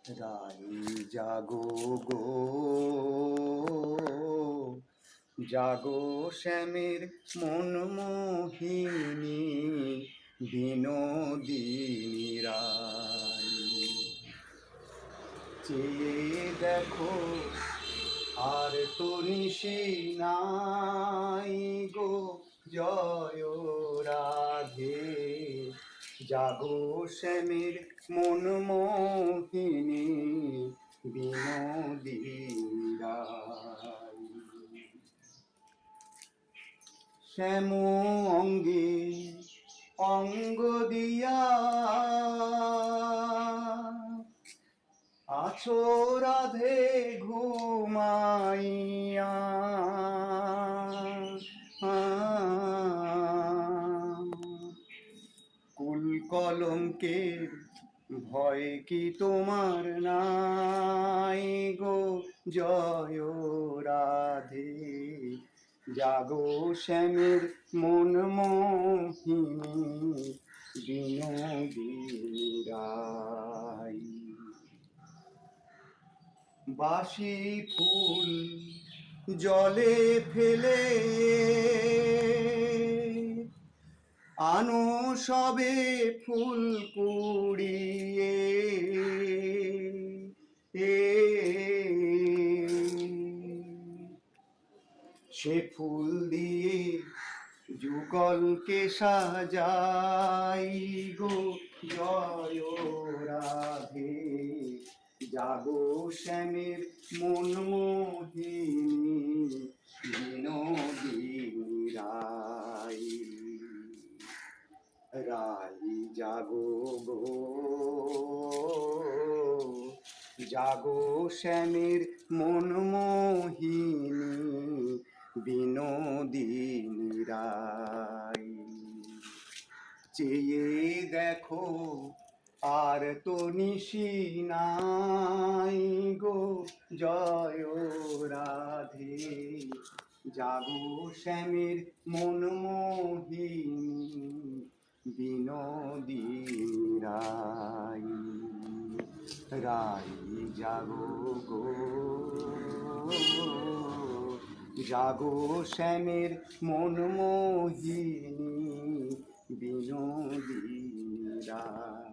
রাই জাগো গো, জাগো শ্যামের মন মোহিনী, বিনোদিনী রাই। চেয়ে দেখো আর তো নিশি নাই গো, জয় রাধে। জাগো শ্যামের মন মোহিনী, বিনোদিনী রাই। শ্যাম অঙ্গে অঙ্গ দিয়া আছো রাধে ঘুমাইয়া। কুল কলঙ্কের ভয় কি তোমার নাই গো, জয় রাধে। জাগো শ্যামের মন মোহিনী, বিনোদিনী রাই। বাসি ফুল জলে ফেলে আনো সবে ফুল কুড়িয়ে। সে ফুল দিয়ে যুগলকে সাজাই গো, জয় রাধে। জাগো শ্যামের মন মোহিনী, বিনোদিনী রাই। রাই জাগো গো, জাগো শ্যামের মন মোহিনী, বিনোদিনী রাই। চেয়ে দেখো আর তো নিশি নাই গো, জয় রাধে। জাগো শ্যামের মন মোহিনী, বিনোদিনী রাই। রাই জাগো গো, জাগো শ্যামের মন মোহিনী, বিনোদিনী রাই।